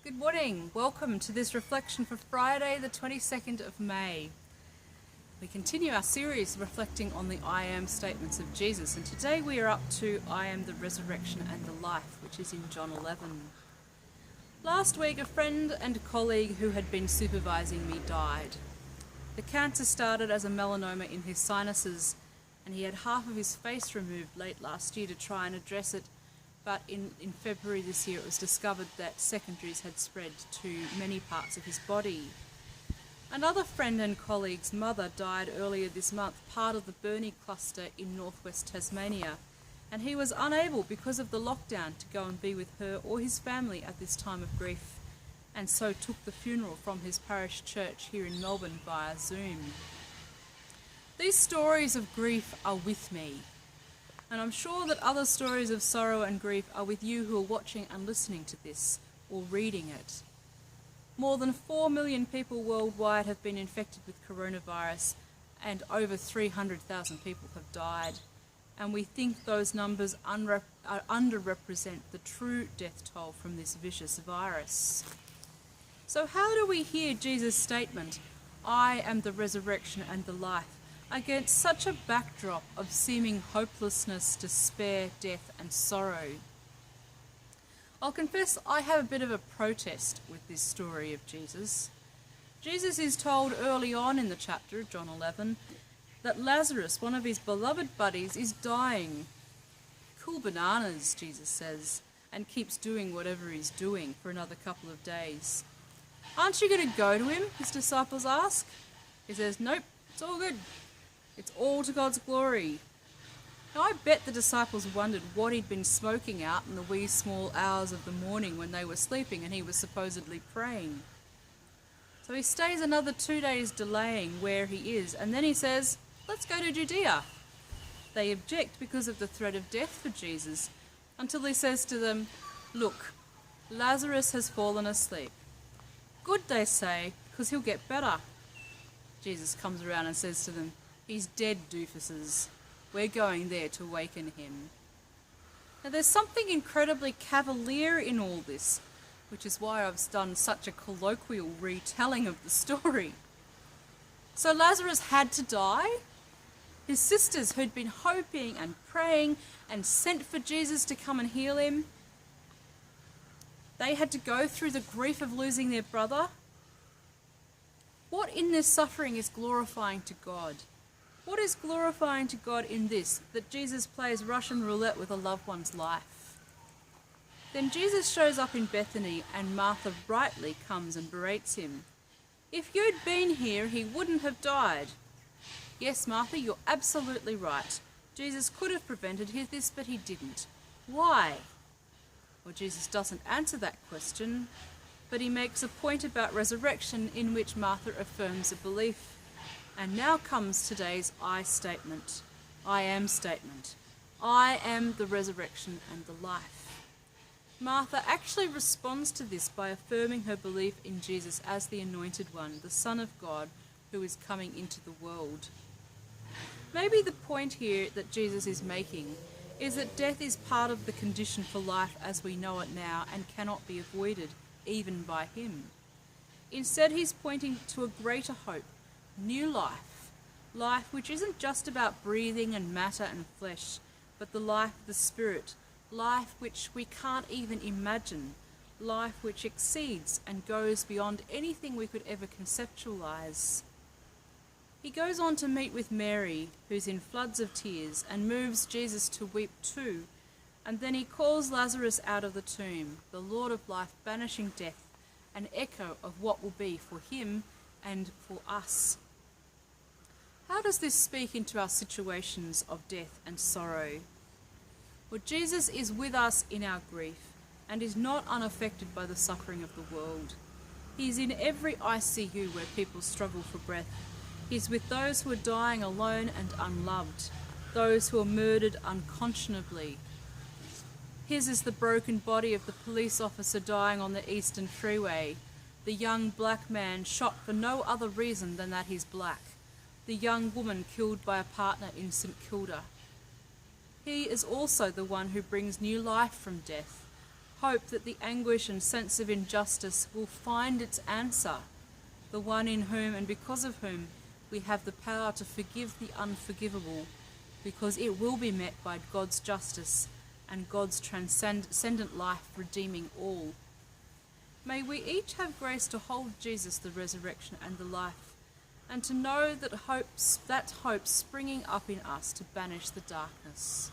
Good morning. Welcome to this reflection for Friday, the 22nd of May. We continue our series reflecting on the I am statements of Jesus, and today we are up to I am the resurrection and the life, which is in John 11. Last week, a friend and colleague who had been supervising me died. The cancer started as a melanoma in his sinuses, and he had half of his face removed late last year to try and address it. But in February this year, it was discovered that secondaries had spread to many parts of his body. Another friend and colleague's mother died earlier this month, part of the Burnie cluster in northwest Tasmania, and he was unable, because of the lockdown, to go and be with her or his family at this time of grief, and so took the funeral from his parish church here in Melbourne via Zoom. These stories of grief are with me. And I'm sure that other stories of sorrow and grief are with you who are watching and listening to this or reading it. More than 4 million people worldwide have been infected with coronavirus, and over 300,000 people have died. And we think those numbers underrepresent the true death toll from this vicious virus. So how do we hear Jesus' statement, I am the resurrection and the life, against such a backdrop of seeming hopelessness, despair, death and sorrow? I'll confess I have a bit of a protest with this story of Jesus. Jesus is told early on in the chapter, John 11, that Lazarus, one of his beloved buddies, is dying. Cool bananas, Jesus says, and keeps doing whatever he's doing for another couple of days. Aren't you going to go to him? His disciples ask. He says, nope, it's all good. It's all to God's glory. Now, I bet the disciples wondered what he'd been smoking out in the wee small hours of the morning when they were sleeping and he was supposedly praying. So he stays another 2 days delaying where he is, and then he says, let's go to Judea. They object because of the threat of death for Jesus, until he says to them, look, Lazarus has fallen asleep. Good, they say, because he'll get better. Jesus comes around and says to them, he's dead, doofuses. We're going there to waken him. Now there's something incredibly cavalier in all this, which is why I've done such a colloquial retelling of the story. So Lazarus had to die? His sisters, who'd been hoping and praying and sent for Jesus to come and heal him, they had to go through the grief of losing their brother? What in this suffering is glorifying to God? What is glorifying to God in this, that Jesus plays Russian roulette with a loved one's life? Then Jesus shows up in Bethany, and Martha rightly comes and berates him. If you'd been here, he wouldn't have died. Yes, Martha, you're absolutely right. Jesus could have prevented this, but he didn't. Why? Well, Jesus doesn't answer that question, but he makes a point about resurrection in which Martha affirms a belief. And now comes today's I statement, I am statement. I am the resurrection and the life. Martha actually responds to this by affirming her belief in Jesus as the Anointed One, the Son of God, who is coming into the world. Maybe the point here that Jesus is making is that death is part of the condition for life as we know it now and cannot be avoided, even by him. Instead, he's pointing to a greater hope, new life, life which isn't just about breathing and matter and flesh, but the life of the Spirit, life which we can't even imagine, life which exceeds and goes beyond anything we could ever conceptualize. He goes on to meet with Mary, who's in floods of tears, and moves Jesus to weep too, and then he calls Lazarus out of the tomb, the Lord of life banishing death, an echo of what will be for him and for us. How does this speak into our situations of death and sorrow? Well, Jesus is with us in our grief and is not unaffected by the suffering of the world. He is in every ICU where people struggle for breath. He is with those who are dying alone and unloved, those who are murdered unconscionably. His is the broken body of the police officer dying on the Eastern Freeway, the young black man shot for no other reason than that he's black, the young woman killed by a partner in St Kilda. He is also the one who brings new life from death, Hope that the anguish and sense of injustice will find its answer, the one in whom and because of whom we have the power to forgive the unforgivable, because it will be met by God's justice and God's transcendent life redeeming all. May we each have grace to hold Jesus, the resurrection and the life, and to know that hope springing up in us to banish the darkness.